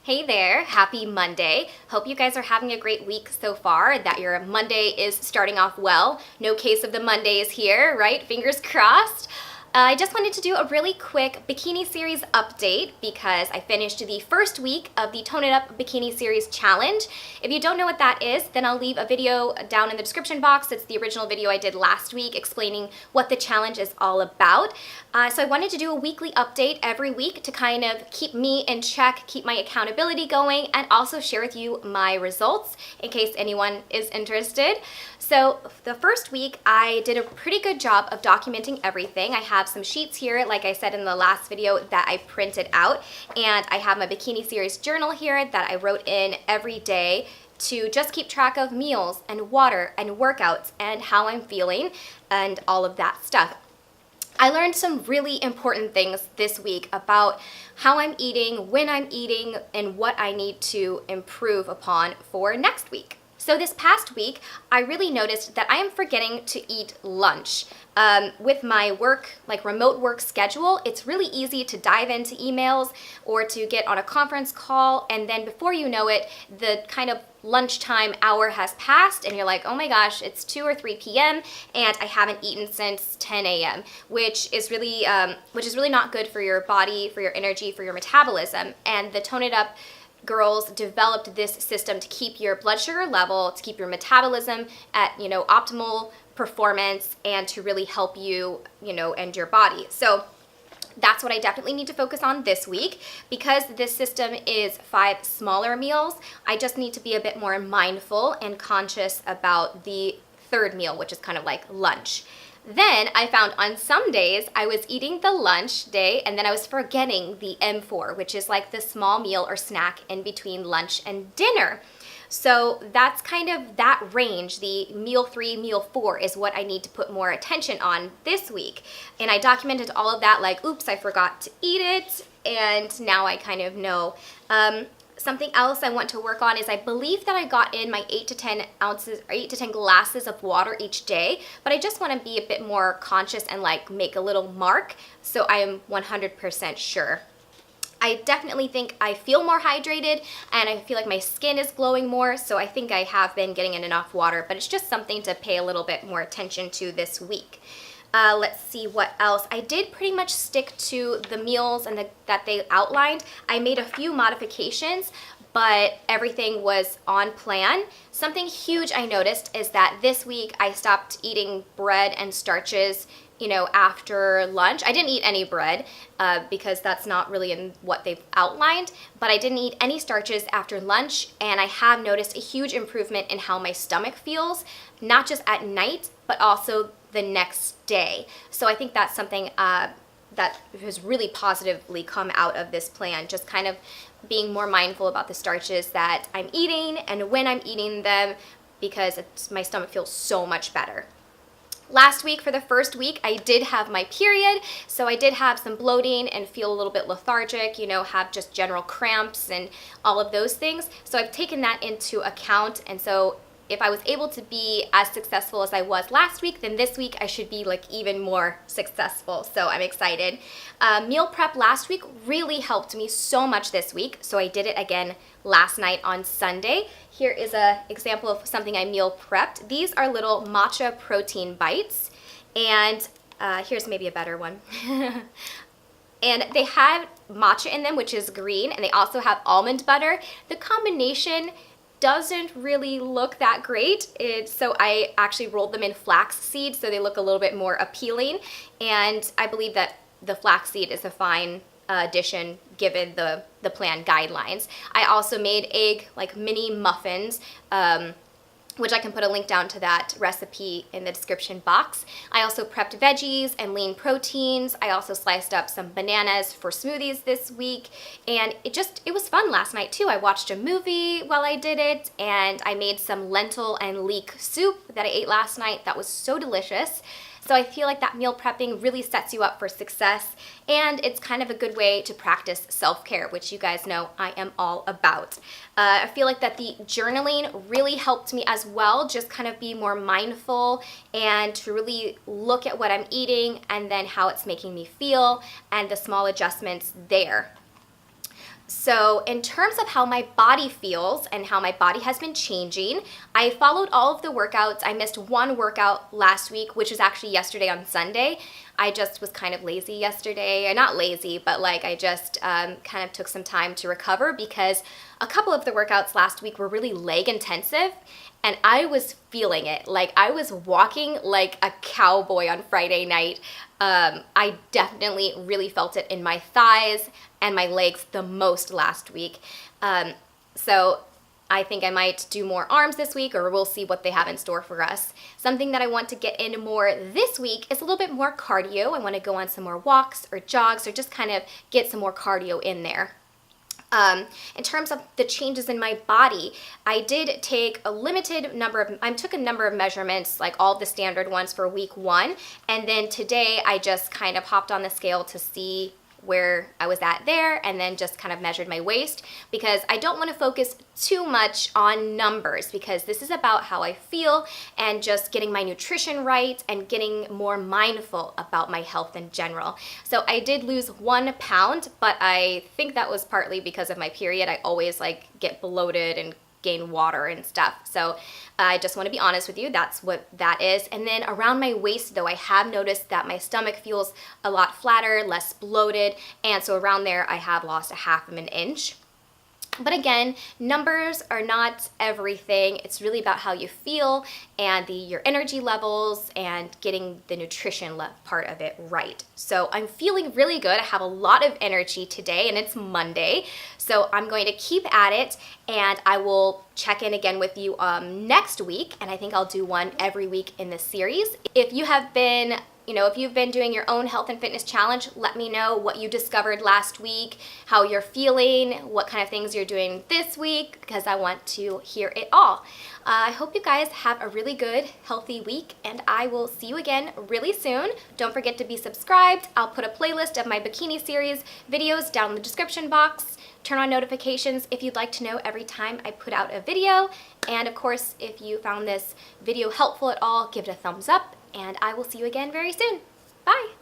Hey there, happy Monday. Hope you guys are having a great week so far, that your Monday is starting off well. No case of the Mondays here, right? Fingers crossed. I just wanted to do a really quick Bikini series update because I finished the first week of the Tone It Up Bikini series challenge. If you don't know what that is, then I'll leave a video down in the description box. It's the original video I did last week explaining what the challenge is all about. So I wanted to do a weekly update every week to kind of keep me in check, keep my accountability going, and also share with you my results in case anyone is interested. So the first week I did a pretty good job of documenting everything. I have some sheets here, like I said in the last video, that I printed out, and I have my Bikini series journal here that I wrote in every day to just keep track of meals and water and workouts and how I'm feeling and all of that stuff. I learned some really important things this week about how I'm eating, when I'm eating, and what I need to improve upon for next week. So this past week, I really noticed that I am forgetting to eat lunch. With my work, like remote work schedule, it's really easy to dive into emails or to get on a conference call, and then before you know it, the kind of lunchtime hour has passed and you're like, oh my gosh, it's 2 or 3 p.m. and I haven't eaten since 10 a.m., which is really not good for your body, for your energy, for your metabolism. And the Tone It Up girls developed this system to keep your blood sugar level, to keep your metabolism at, optimal performance, and to really help you, and your body. So that's what I definitely need to focus on this week. Because this system is 5 smaller meals, I just need to be a bit more mindful and conscious about the third meal, which is kind of like lunch. Then I found on some days I was eating the lunch day and then I was forgetting the M4, which is like the small meal or snack in between lunch and dinner. So that's kind of that range. The meal 3, meal 4 is what I need to put more attention on this week. And I documented all of that, like, oops, I forgot to eat it, and now I kind of know. Something else I want to work on is I believe that I got in my 8 to 10 ounces or 8 to 10 glasses of water each day, but I just want to be a bit more conscious and like make a little mark so I am 100% sure. I definitely think I feel more hydrated and I feel like my skin is glowing more, so I think I have been getting in enough water, but it's just something to pay a little bit more attention to this week. Let's see what else. I did pretty much stick to the meals and that they outlined. I made a few modifications, but everything was on plan. Something huge I noticed is that this week I stopped eating bread and starches, after lunch. I didn't eat any bread because that's not really in what they've outlined, but I didn't eat any starches after lunch, and I have noticed a huge improvement in how my stomach feels, not just at night, but also the next day. So I think that's something that has really positively come out of this plan, just kind of being more mindful about the starches that I'm eating and when I'm eating them, because my stomach feels so much better. Last week, for the first week, I did have my period, so I did have some bloating and feel a little bit lethargic, have just general cramps and all of those things. So I've taken that into account, and so if I was able to be as successful as I was last week, then this week I should be like even more successful. So I'm excited. Meal prep last week really helped me so much this week. So I did it again last night on Sunday. Here is an example of something I meal prepped. These are little matcha protein bites. And here's maybe a better one. And they have matcha in them, which is green, and they also have almond butter. The combination doesn't really look that great. So I actually rolled them in flax seed so they look a little bit more appealing, and I believe that the flax seed is a fine addition given the plan guidelines. I also made egg like mini muffins, which I can put a link down to that recipe in the description box. I also prepped veggies and lean proteins. I also sliced up some bananas for smoothies this week, and it was fun last night too. I watched a movie while I did it, and I made some lentil and leek soup that I ate last night that was so delicious. So I feel like that meal prepping really sets you up for success, and it's kind of a good way to practice self-care, which you guys know I am all about. I feel like that the journaling really helped me as well, just kind of be more mindful and to really look at what I'm eating and then how it's making me feel and the small adjustments there. So in terms of how my body feels and how my body has been changing, I followed all of the workouts. I missed one workout last week, which was actually yesterday on Sunday. I just was kind of lazy yesterday. Not lazy, but like I just kind of took some time to recover because a couple of the workouts last week were really leg intensive and I was feeling it. Like I was walking like a cowboy on Friday night. I definitely really felt it in my thighs and my legs the most last week. So I think I might do more arms this week, or we'll see what they have in store for us. Something that I want to get in more this week is a little bit more cardio. I want to go on some more walks or jogs or just kind of get some more cardio in there. In terms of the changes in my body, I did take I took a number of measurements, like all the standard ones for week 1. And then today I just kind of hopped on the scale to see where I was at there and then just kind of measured my waist because I don't want to focus too much on numbers because this is about how I feel and just getting my nutrition right and getting more mindful about my health in general. So I did lose 1 pound, but I think that was partly because of my period. I always like get bloated and gain water and stuff. So I just want to be honest with you, that's what that is. And then around my waist though, I have noticed that my stomach feels a lot flatter, less bloated, and so around there I have lost a half of an inch. But again, numbers are not everything. It's really about how you feel and your energy levels and getting the nutrition part of it right. So I'm feeling really good. I have a lot of energy today and it's Monday. So I'm going to keep at it and I will check in again with you next week. And I think I'll do one every week in this series. If you have been if you've been doing your own health and fitness challenge, let me know what you discovered last week, how you're feeling, what kind of things you're doing this week, because I want to hear it all. I hope you guys have a really good, healthy week, and I will see you again really soon. Don't forget to be subscribed. I'll put a playlist of my bikini series videos down in the description box. Turn on notifications if you'd like to know every time I put out a video. And of course, if you found this video helpful at all, give it a thumbs up. And I will see you again very soon. Bye!